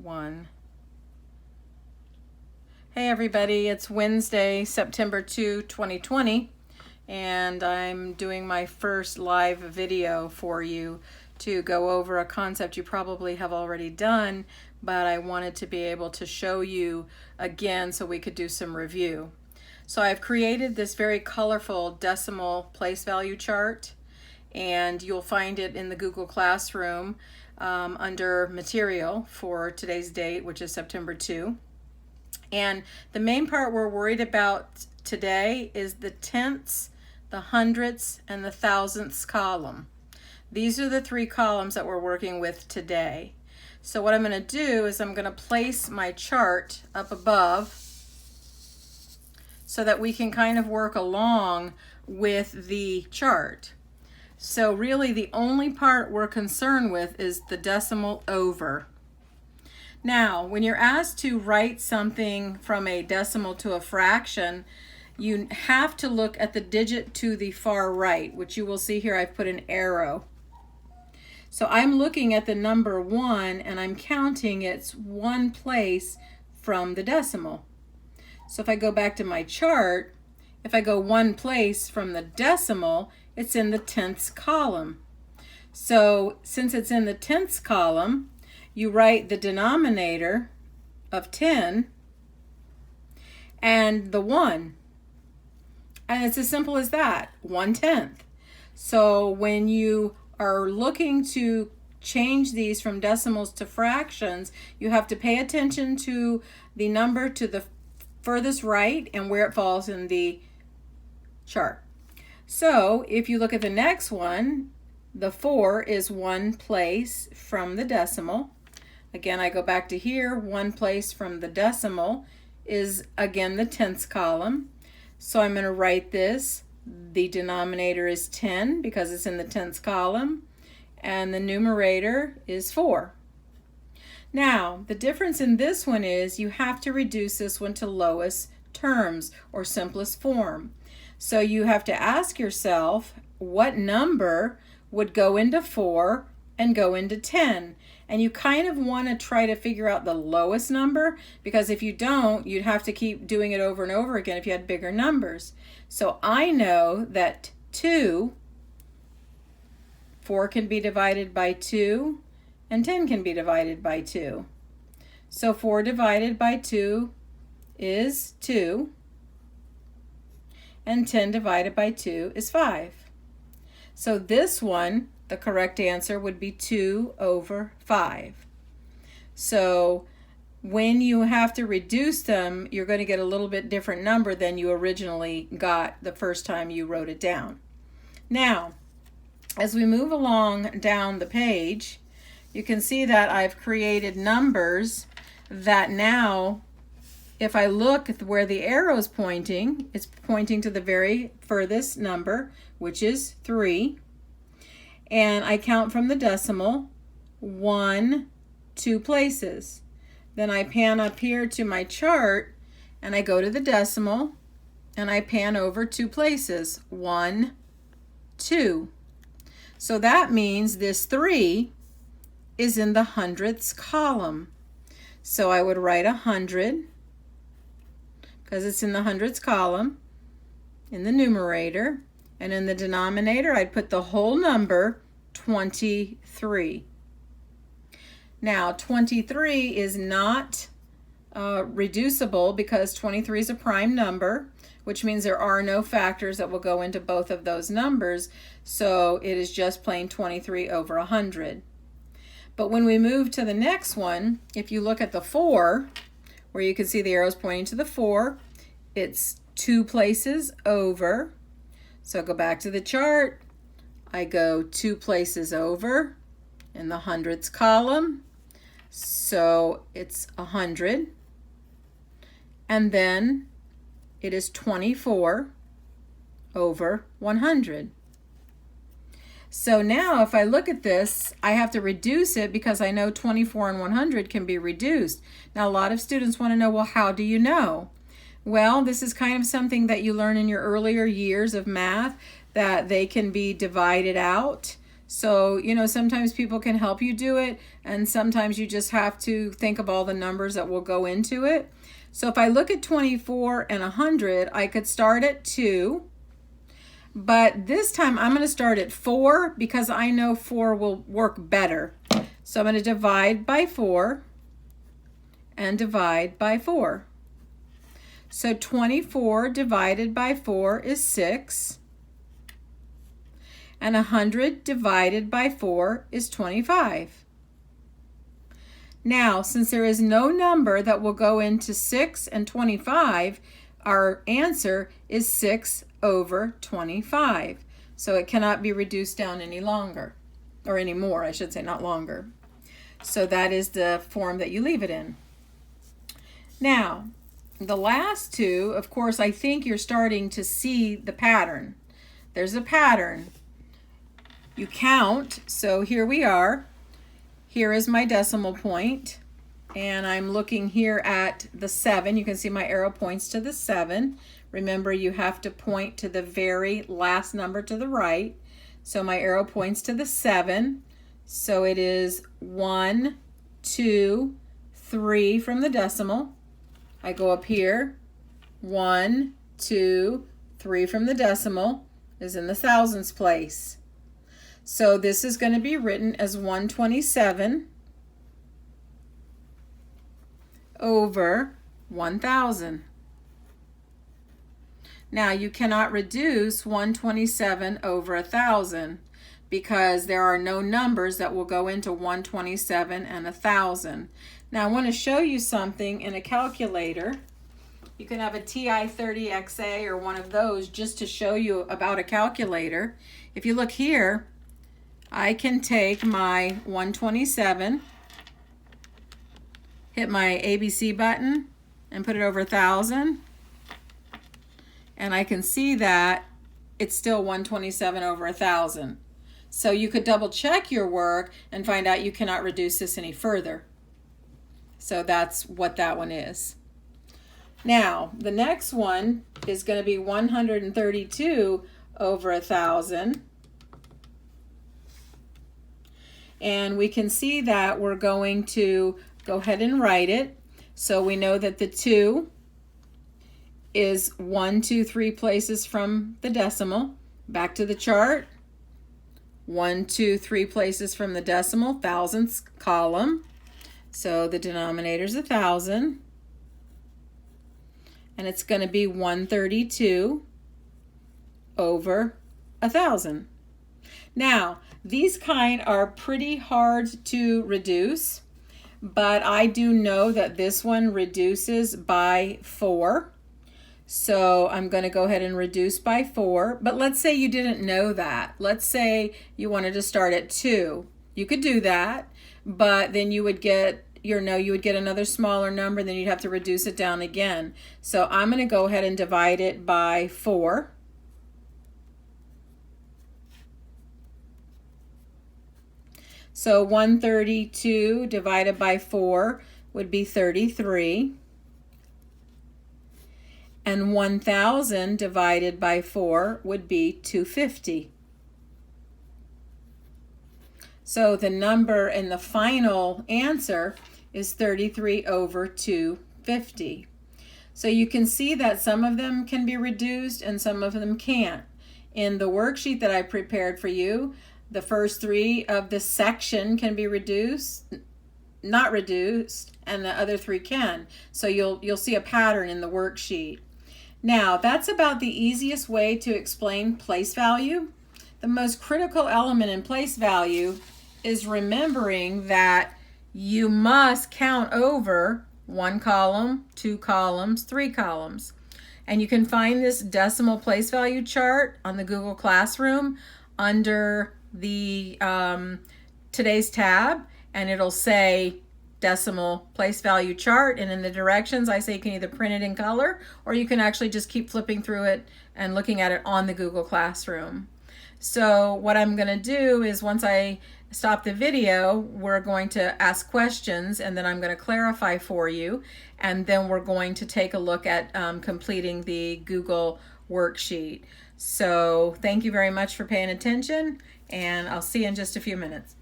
1. Hey everybody, it's Wednesday, September 2, 2020, and I'm doing my first live video for you to go over a concept you probably have already done, but I wanted to be able to show you again so we could do some review. So I've created this very colorful decimal place value chart, and you'll find it in the Google Classroom under material for today's date, which is September 2. And the main part we're worried about today is the tenths, the hundredths, and the thousandths column. These are the three columns that we're working with today. So what I'm going to do is I'm going to place my chart up above so that we can kind of work along with the chart. So really the only part we're concerned with is the decimal over. Now, when you're asked to write something from a decimal to a fraction, you have to look at the digit to the far right, which you will see here I've put an arrow. So I'm looking at the number 1 and I'm counting it's one place from the decimal. So if I go back to my chart, if I go one place from the decimal, it's in the tenths column. So since it's in the tenths column, you write the denominator of 10 and the 1. And it's as simple as that, 1/10. So when you are looking to change these from decimals to fractions, you have to pay attention to the number to the furthest right and where it falls in the chart. So if you look at the next one, the 4 is one place from the decimal. Again, I go back to here, one place from the decimal is again the tenths column. So I'm going to write this. The denominator is 10 because it's in the tenths column, and the numerator is 4. Now, the difference in this one is you have to reduce this one to lowest terms or simplest form. So you have to ask yourself what number would go into 4 and go into 10. And you kind of want to try to figure out the lowest number, because if you don't, you'd have to keep doing it over and over again if you had bigger numbers. So I know that 4 can be divided by 2, and 10 can be divided by 2. So 4 divided by 2 is 2, and 10 divided by 2 is 5. So this one, the correct answer would be 2/5. So when you have to reduce them, you're going to get a little bit different number than you originally got the first time you wrote it down. Now, as we move along down the page, you can see that I've created numbers that now, if I look at where the arrow is pointing, it's pointing to the very furthest number, which is 3. And I count from the decimal 1, 2 places. Then I pan up here to my chart and I go to the decimal and I pan over 2 places, 1, 2. So that means this 3 is in the hundredths column. So I would write 100 because it's in the hundredths column in the numerator. And in the denominator, I'd put the whole number, 23. Now, 23 is not reducible because 23 is a prime number, which means there are no factors that will go into both of those numbers. So it is just plain 23/100. But when we move to the next one, if you look at the 4, where you can see the arrows pointing to the 4, it's 2 places over. So go back to the chart, I go 2 places over in the hundredths column, so it's 100, and then it is 24/100. So now if I look at this, I have to reduce it because I know 24 and 100 can be reduced. Now a lot of students want to know, well, how do you know? Well, this is kind of something that you learn in your earlier years of math, that they can be divided out. So, you know, sometimes people can help you do it, and sometimes you just have to think of all the numbers that will go into it. So if I look at 24 and 100, I could start at 2, but this time I'm going to start at 4 because I know 4 will work better. So I'm going to divide by 4 and divide by 4. So 24 divided by 4 is 6. And 100 divided by 4 is 25. Now, since there is no number that will go into 6 and 25, our answer is 6 over 25. So it cannot be reduced down any longer, or any more, I should say, not longer. So that is the form that you leave it in. Now, the last two, of course, I think you're starting to see the pattern. There's a pattern. You count, so here we are. Here is my decimal point, and I'm looking here at the 7. You can see my arrow points to the 7. Remember, you have to point to the very last number to the right. So my arrow points to the 7. So it is 1, 2, 3 from the decimal. I go up here. 1, 2, 3 from the decimal is in the thousands place. So this is going to be written as 127 over 1,000. Now you cannot reduce 127 over 1,000 because there are no numbers that will go into 127 and 1,000. Now I want to show you something in a calculator. You can have a TI-30XA or one of those just to show you about a calculator. If you look here, I can take my 127, hit my ABC button, and put it over 1,000. And I can see that it's still 127 over 1,000. So you could double check your work and find out you cannot reduce this any further. So that's what that one is. Now, the next one is going to be 132 over 1,000. And we can see that we're going to go ahead and write it. So we know that the 2 is 1, 2, 3 places from the decimal. Back to the chart. 1, 2, 3 places from the decimal, thousandths column. So the denominator is 1,000. And it's going to be 132 over 1,000. Now, these kind are pretty hard to reduce, but I do know that this one reduces by 4. So I'm going to go ahead and reduce by 4. But let's say you didn't know that. Let's say you wanted to start at 2. You could do that, but then you would get you would get another smaller number, then you'd have to reduce it down again. So I'm going to go ahead and divide it by 4. So 132 divided by 4 would be 33. And 1,000 divided by 4 would be 250. So the number in the final answer is 33 over 250. So you can see that some of them can be reduced and some of them can't. In the worksheet that I prepared for you, the first 3 of this section can be reduced, not reduced, and the other 3 can. So you'll see a pattern in the worksheet. Now, that's about the easiest way to explain place value. The most critical element in place value is remembering that you must count over 1 column, 2 columns, 3 columns. And you can find this decimal place value chart on the Google Classroom under the Today's tab, and it'll say decimal place value chart, and in the directions I say you can either print it in color or you can actually just keep flipping through it and looking at it on the Google Classroom. So what I'm going to do is once I stop the video, we're going to ask questions and then I'm going to clarify for you, and then we're going to take a look at completing the Google worksheet. So thank you very much for paying attention, and I'll see you in just a few minutes.